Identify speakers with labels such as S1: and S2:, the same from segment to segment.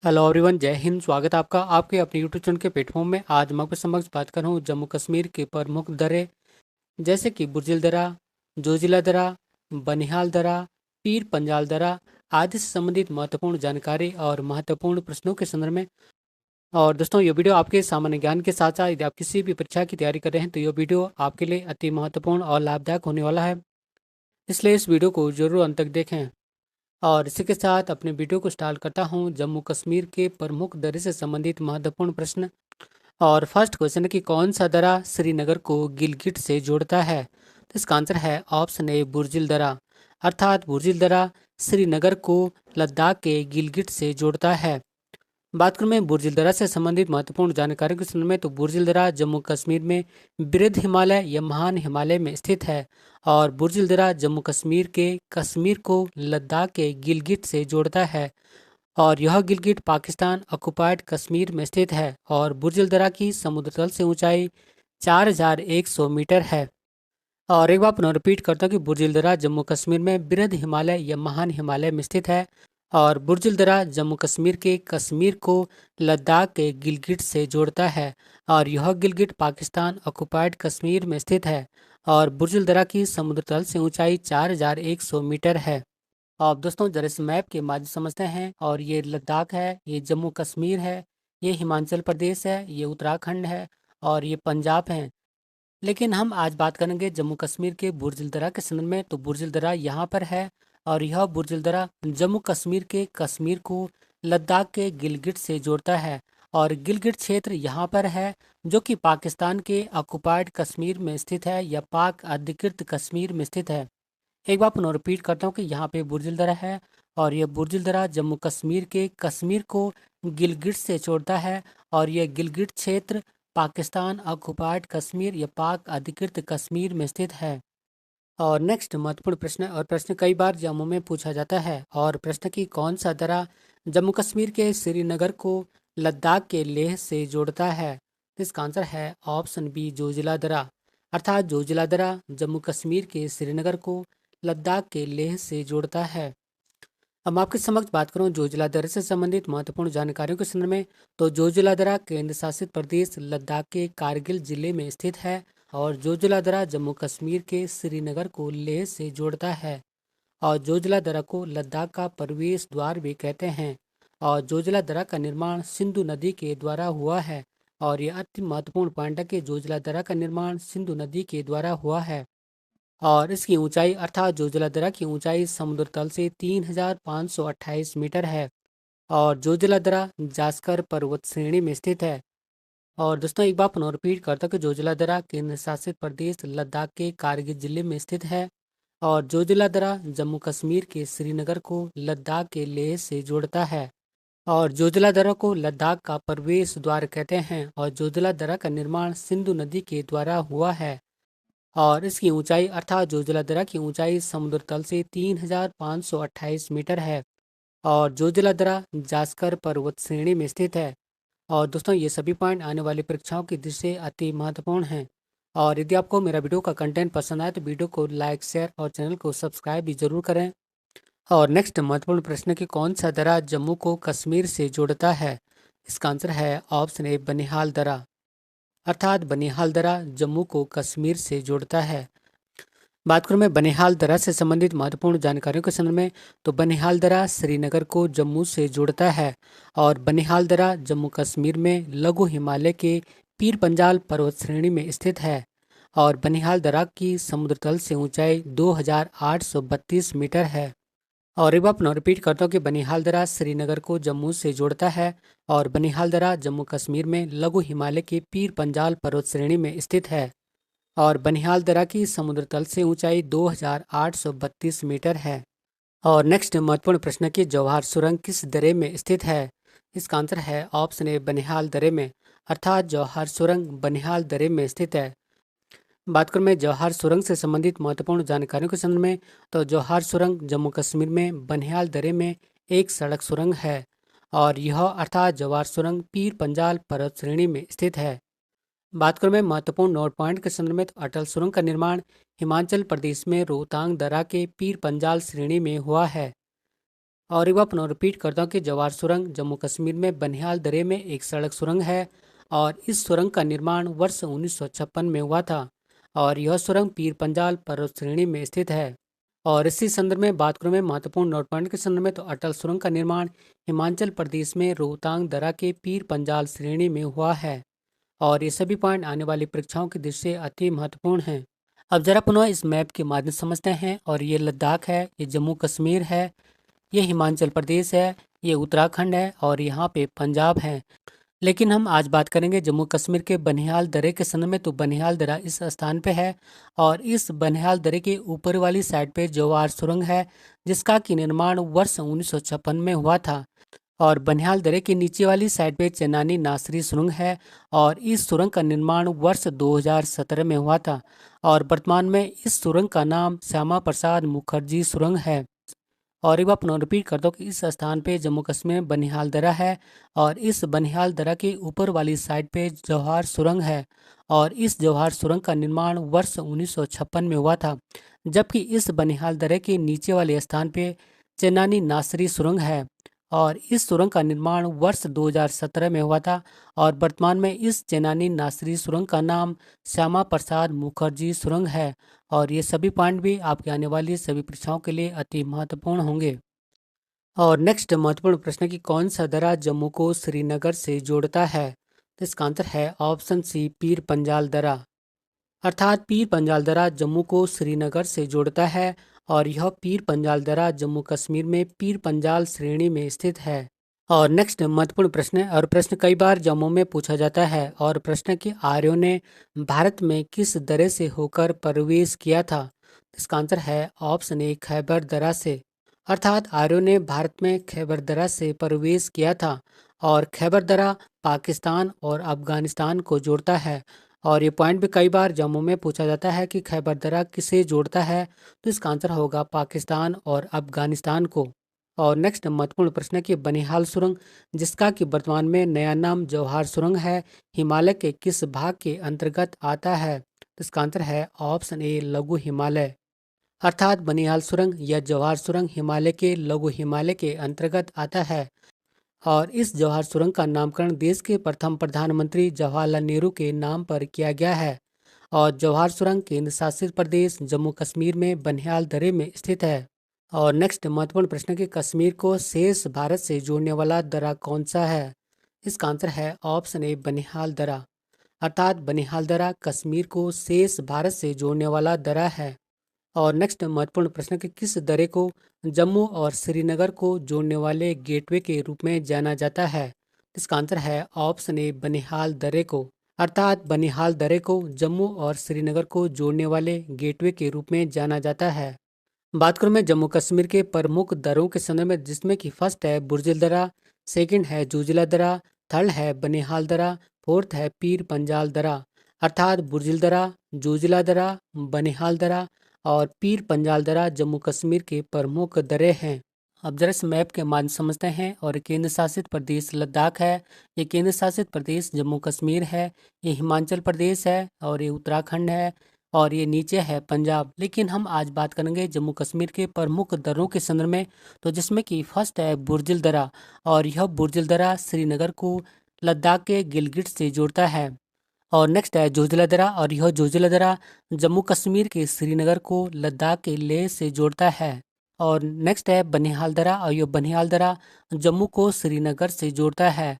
S1: Hello everyone, जय हिंद। स्वागत है आपका आपके अपने यूट्यूब चैनल के प्लेटफॉर्म में। आज मैं आपके समक्ष बात कर रहा हूँ जम्मू कश्मीर के प्रमुख दर्रे जैसे कि बुर्जिल दर्रा, जोजिला दर्रा, बनिहाल दर्रा, पीर पंजाल दर्रा आदि से संबंधित महत्वपूर्ण जानकारी और महत्वपूर्ण प्रश्नों के संदर्भ में। और दोस्तों, ये वीडियो आपके सामान्य ज्ञान के साथ साथ यदि आप किसी भी परीक्षा की तैयारी कर रहे हैं तो ये वीडियो आपके लिए अति महत्वपूर्ण और लाभदायक होने वाला है, इसलिए इस वीडियो को जरूर अंत तक देखें। और इसी के साथ अपने वीडियो को स्टार्ट करता हूँ जम्मू कश्मीर के प्रमुख दर्रे से संबंधित महत्वपूर्ण प्रश्न। और फर्स्ट क्वेश्चन है कि कौन सा दर्रा श्रीनगर को गिलगिट से जोड़ता है। तो इसका आंसर है ऑप्शन ए, बुर्जिल दर्रा। अर्थात बुर्जिल दर्रा श्रीनगर को लद्दाख के गिलगिट से जोड़ता है। बात करूं मैं बुर्जिल दर्रा से संबंधित महत्वपूर्ण जानकारी के संबंध में, तो बुर्जिल दर्रा जम्मू कश्मीर में वृद्ध हिमालय या महान हिमालय में स्थित है। और बुर्जिल दर्रा जम्मू कश्मीर के कश्मीर को लद्दाख के गिलगिट से जोड़ता है। और यह गिलगिट पाकिस्तान ऑक्युपाइड कश्मीर में स्थित है। और बुर्जिल दर्रा की समुद्र तल से ऊंचाई 4100 मीटर है। और एक बार पुनः रिपीट करता हूँ कि बुर्जिल दर्रा जम्मू कश्मीर में वृहद हिमालय या महान हिमालय में स्थित है। और बुर्जिल दर्रा जम्मू कश्मीर के कश्मीर को लद्दाख के गिलगिट से जोड़ता है। और यह गिलगिट पाकिस्तान ऑक्युपाइड कश्मीर में स्थित है। और बुर्जिल दर्रा की समुद्र तल से ऊंचाई 4100 मीटर है। अब दोस्तों, जरा इस मैप के माध्यम से समझते हैं। और ये लद्दाख है, ये जम्मू कश्मीर है, ये हिमाचल प्रदेश है, ये उत्तराखंड है, और ये पंजाब है। लेकिन हम आज बात करेंगे जम्मू कश्मीर के बुर्जिल दर्रा के संबंध में। तो बुर्जिल दर्रा यहाँ पर है। और यह बुर्जिल दर्रा जम्मू कश्मीर के कश्मीर को लद्दाख के गिलगिट से जोड़ता है। और गिलगिट क्षेत्र यहाँ पर है, जो कि पाकिस्तान के ऑक्युपाइड कश्मीर में स्थित है या पाक अधिकृत कश्मीर में स्थित है। एक बार पुनः रिपीट करता हूँ कि यहाँ पे बुर्जिल दर्रा है। और यह बुर्जिल दर्रा जम्मू कश्मीर के कश्मीर को गिलगिट से जोड़ता है। और यह गिलगिट क्षेत्र पाकिस्तान ऑक्युपाइड कश्मीर या पाक अधिकृत कश्मीर में स्थित है। और नेक्स्ट महत्वपूर्ण प्रश्न, और प्रश्न कई बार जम्मू में पूछा जाता है। और प्रश्न की कौन सा दर्रा जम्मू कश्मीर के श्रीनगर को लद्दाख के लेह से जोड़ता है। तो इसका आंसर है ऑप्शन बी, जोजिला दर्रा। अर्थात जोजिला दर्रा जम्मू कश्मीर के श्रीनगर को लद्दाख के लेह से जोड़ता है। अब मैं आपके समक्ष बात करूं जोजिला दर्रा से संबंधित महत्वपूर्ण जानकारियों के संदर्भ में। तो जोजिला दर्रा केंद्र शासित प्रदेश लद्दाख के कारगिल जिले में स्थित है। और जोजिला दर्रा जम्मू कश्मीर के श्रीनगर को लेह से जोड़ता है। और जोजिला दर्रा को लद्दाख का प्रवेश द्वार भी कहते हैं। और जोजिला दर्रा का निर्माण सिंधु नदी के द्वारा हुआ है। और यह अति महत्वपूर्ण पॉइंट है कि जोजिला दर्रा का निर्माण सिंधु नदी के द्वारा हुआ है। और इसकी ऊंचाई अर्थात जोजिला दर्रा की ऊंचाई समुद्र तल से 3528 मीटर है। और जोजिला दर्रा जास्कर पर्वत श्रेणी में स्थित है। और दोस्तों, एक बार पुनः रिपीट करता हूं कि जोजिला दर्रा केंद्र शासित प्रदेश लद्दाख के कारगिल जिले में स्थित है। और जोजिला दर्रा जम्मू कश्मीर के श्रीनगर को लद्दाख के लेह से जोड़ता है। और जोजिला दर्रा को लद्दाख का प्रवेश द्वार कहते हैं। और जोजिला दर्रा का निर्माण सिंधु नदी के द्वारा हुआ है। और इसकी ऊंचाई अर्थात जोजिला दर्रा की ऊंचाई समुद्र तल से 3528 मीटर है। और जोजिला दर्रा जास्कर पर्वत श्रेणी में स्थित है। और दोस्तों, ये सभी पॉइंट आने वाली परीक्षाओं की दृष्टि से अति महत्वपूर्ण हैं। और यदि आपको मेरा वीडियो का कंटेंट पसंद आए तो वीडियो को लाइक, शेयर और चैनल को सब्सक्राइब भी जरूर करें। और नेक्स्ट महत्वपूर्ण प्रश्न कि कौन सा दर्रा जम्मू को कश्मीर से जोड़ता है। इसका आंसर है ऑप्शन ए, बनिहाल दर्रा। अर्थात बनिहाल दर्रा जम्मू को कश्मीर से जोड़ता है। बात करूं मैं बनिहाल दर्रा से संबंधित महत्वपूर्ण जानकारियों के संदर्भ में, तो बनिहाल दर्रा श्रीनगर को जम्मू से जोड़ता है। और बनिहाल दर्रा जम्मू कश्मीर में लघु हिमालय के पीर पंजाल पर्वत श्रेणी में स्थित है। और बनिहाल दर्रा की समुद्र तल से ऊंचाई 2832 मीटर है। और एक बार पुनः रिपीट करता हूँ कि बनिहाल दर्रा श्रीनगर को जम्मू से जोड़ता है। और बनिहाल दर्रा जम्मू कश्मीर में लघु हिमालय के पीर पंजाल पर्वत श्रेणी में स्थित है। और बनिहाल दर्रा की समुद्र तल से ऊंचाई 2832 मीटर है। और नेक्स्ट महत्वपूर्ण प्रश्न की जवाहर सुरंग किस दर्रे में स्थित है। इसका आंसर है ऑप्शन ए, बनिहाल दर्रे में। अर्थात जवाहर सुरंग बनिहाल दर्रे में स्थित है। बात करूं मैं जवाहर सुरंग से संबंधित महत्वपूर्ण जानकारियों के संबंध में, तो जवाहर सुरंग जम्मू कश्मीर में बनिहाल दर्रे में एक सड़क सुरंग है। और यह अर्थात जवाहर सुरंग पीर पंजाल पर्वत श्रेणी में स्थित है। बात करूं मैं महत्वपूर्ण नोट पॉइंट के संदर्भ में, तो अटल सुरंग का निर्माण हिमाचल प्रदेश में रोहतांग दर्रा के पीर पंजाल श्रेणी में हुआ है। और एक बार पुनः रिपीट करता हूँ कि जवाहर सुरंग जम्मू कश्मीर में बनिहाल दर्रे में एक सड़क सुरंग है और इस सुरंग का निर्माण वर्ष 1956 में हुआ था और यह सुरंग पीर पंजाल पर्वत श्रेणी में स्थित है। और इसी संदर्भ में बात करूं मैं महत्वपूर्ण नोट पॉइंट के संदर्भ में, तो अटल सुरंग का निर्माण हिमाचल प्रदेश में रोहतांग दर्रा के पीर पंजाल श्रेणी में हुआ है। और ये सभी पॉइंट आने वाली परीक्षाओं की दृष्टि से अति महत्वपूर्ण हैं। अब जरा पुनः इस मैप के माध्यम से समझते हैं। और ये लद्दाख है, ये जम्मू कश्मीर है, ये हिमाचल प्रदेश है, ये उत्तराखंड है और यहाँ पे पंजाब है। लेकिन हम आज बात करेंगे जम्मू कश्मीर के बनिहाल दर्रे के संदर्भ में। तो बनिहाल दर्रा इस स्थान पे है और इस बनिहाल दर्रे के ऊपर वाली साइड पे जवाहर सुरंग है, जिसका कि निर्माण वर्ष 1956 में हुआ था। और बनिहाल दर्रे के नीचे वाली साइड पे चेनानी नासरी सुरंग है और इस सुरंग का निर्माण वर्ष 2017 में हुआ था। और वर्तमान में इस सुरंग का नाम श्यामा प्रसाद मुखर्जी सुरंग है। और एक बार पुनः रिपीट कर दो कि इस स्थान पे जम्मू कश्मीर में बनिहाल दर्रा है और इस बनिहाल दर्रा के ऊपर वाली साइड पे जवाहर सुरंग है और इस जवाहर सुरंग का निर्माण वर्ष 1956 में हुआ था। जबकि इस बनिहाल दर्रे के नीचे वाले स्थान पे चेनानी नासरी सुरंग है और इस सुरंग का निर्माण वर्ष 2017 में हुआ था। और वर्तमान में इस चेनानी नासरी सुरंग का नाम श्यामा प्रसाद मुखर्जी सुरंग है। और ये सभी पॉइंट भी आपके आने वाली सभी परीक्षाओं के लिए अति महत्वपूर्ण होंगे। और नेक्स्ट महत्वपूर्ण प्रश्न कि कौन सा दर्रा जम्मू को श्रीनगर से जोड़ता है? तो इसका आंसर है ऑप्शन सी, पीर पंजाल दर्रा। अर्थात पीर पंजाल दर्रा जम्मू को श्रीनगर से जोड़ता है और यह पीर पंजाल दर्रा जम्मू कश्मीर में पीर पंजाल श्रेणी में स्थित है। और नेक्स्ट महत्वपूर्ण प्रश्न है और प्रश्न कई बार जम्मू में पूछा जाता है। और प्रश्न कि आर्यों ने भारत में किस दर्रे से होकर प्रवेश किया था? इसका आंसर है ऑप्शन ए, खैबर दर्रा से। अर्थात आर्यों ने भारत में खैबर दर्रा से प्रवेश किया था और खैबर दर्रा पाकिस्तान और अफगानिस्तान को जोड़ता है। और ये पॉइंट भी कई बार जम्मू में पूछा जाता है कि खैबर दर्रा किसे जोड़ता है? तो इसका आंसर होगा पाकिस्तान और अफगानिस्तान को। और नेक्स्ट महत्वपूर्ण प्रश्न है कि बनिहाल सुरंग, जिसका कि वर्तमान में नया नाम जवाहर सुरंग है, हिमालय के किस भाग के अंतर्गत आता है? तो इसका आंसर है ऑप्शन ए, लघु हिमालय। अर्थात बनिहाल सुरंग या जवाहर सुरंग हिमालय के लघु हिमालय के अंतर्गत आता है। और इस जवाहर सुरंग का नामकरण देश के प्रथम प्रधानमंत्री जवाहरलाल नेहरू के नाम पर किया गया है। और जवाहर सुरंग केंद्र शासित प्रदेश जम्मू कश्मीर में बनिहाल दर्रे में स्थित है। और नेक्स्ट महत्वपूर्ण प्रश्न कि कश्मीर को शेष भारत से जोड़ने वाला दर्रा कौन सा है? इसका आंसर है ऑप्शन ए, बनिहाल दर्रा। अर्थात बनिहाल दर्रा कश्मीर को शेष भारत से जोड़ने वाला दर्रा है। और नेक्स्ट महत्वपूर्ण प्रश्न कि किस दर्रे को जम्मू और श्रीनगर को जोड़ने वाले गेटवे के रूप में जाना जाता है? इसका आंसर है ऑप्शन ए, बनिहाल दर्रे को। अर्थात बनिहाल दर्रे को जम्मू और श्रीनगर को जोड़ने वाले गेटवे के रूप में जाना जाता है। बात करूं मैं जम्मू कश्मीर के प्रमुख दर्रों के संदर्भ में, जिसमें कि फर्स्ट है बुर्जिल दर्रा, सेकंड है जोजिला दर्रा, थर्ड है बनिहाल दर्रा, फोर्थ है पीर पंजाल दर्रा। अर्थात बुर्जिल दर्रा, जोजिला दर्रा, बनिहाल दर्रा और पीर पंजाल दर्रा जम्मू कश्मीर के प्रमुख दर्रे हैं। अब जरा इस मैप के माध्यम से समझते हैं। और केंद्र शासित प्रदेश लद्दाख है, ये केंद्र शासित प्रदेश जम्मू कश्मीर है, ये हिमाचल प्रदेश है और ये उत्तराखंड है और ये नीचे है पंजाब। लेकिन हम आज बात करेंगे जम्मू कश्मीर के प्रमुख दर्रों के संदर्भ में, तो जिसमें कि फर्स्ट है बुर्जिल दर्रा और यह बुर्जिल दर्रा श्रीनगर को लद्दाख के गिलगिट से जोड़ता है। और नेक्स्ट है जोजिला दर्रा और यह जोजिला दर्रा जम्मू कश्मीर के श्रीनगर को लद्दाख के लेह से जोड़ता है। और नेक्स्ट है बनिहाल दर्रा और यह बनिहाल दर्रा जम्मू को श्रीनगर से जोड़ता है।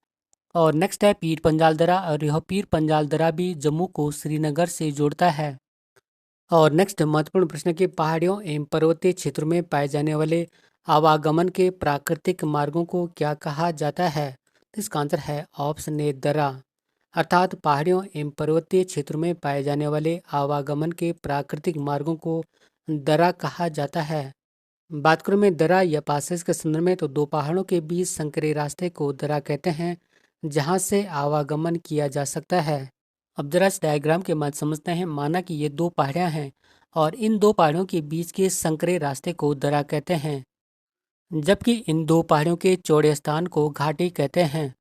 S1: और नेक्स्ट है पीर पंजाल दर्रा और यह पीर पंजाल दर्रा भी जम्मू को श्रीनगर से जोड़ता है। और नेक्स्ट महत्वपूर्ण प्रश्न के पहाड़ियों एवं पर्वतीय क्षेत्रों में पाए जाने वाले आवागमन के प्राकृतिक मार्गों को क्या कहा जाता है? तो इसका आंसर है ऑप्शन ए, दर्रा। अर्थात पहाड़ियों एवं पर्वतीय क्षेत्रों में पाए जाने वाले आवागमन के प्राकृतिक मार्गों को दर्रा कहा जाता है। बात करूं मैं दर्रा या पासेज के संदर्भ में, तो दो पहाड़ों के बीच संकरे रास्ते को दर्रा कहते हैं, जहां से आवागमन किया जा सकता है। अब जरा इस डायग्राम के मध्य समझते हैं। माना कि ये दो पहाड़ियां हैं और इन दो पहाड़ियों के बीच के संकरे रास्ते को दर्रा कहते हैं, जबकि इन दो पहाड़ियों के चौड़े स्थान को घाटी कहते हैं।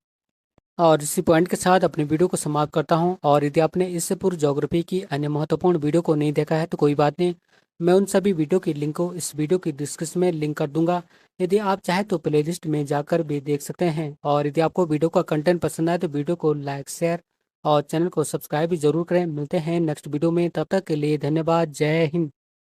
S1: और इसी पॉइंट के साथ अपने वीडियो को समाप्त करता हूं। और यदि आपने इससे पूर्व ज्योग्राफी की अन्य महत्वपूर्ण वीडियो को नहीं देखा है तो कोई बात नहीं, मैं उन सभी वीडियो की लिंक को इस वीडियो की डिस्क्रिप्शन में लिंक कर दूंगा। यदि आप चाहें तो प्लेलिस्ट में जाकर भी देख सकते हैं। और यदि आपको वीडियो का कंटेंट पसंद आए तो वीडियो को लाइक शेयर और चैनल को सब्सक्राइब भी जरूर करें। मिलते हैं नेक्स्ट वीडियो में, तब तक के लिए धन्यवाद। जय हिंद।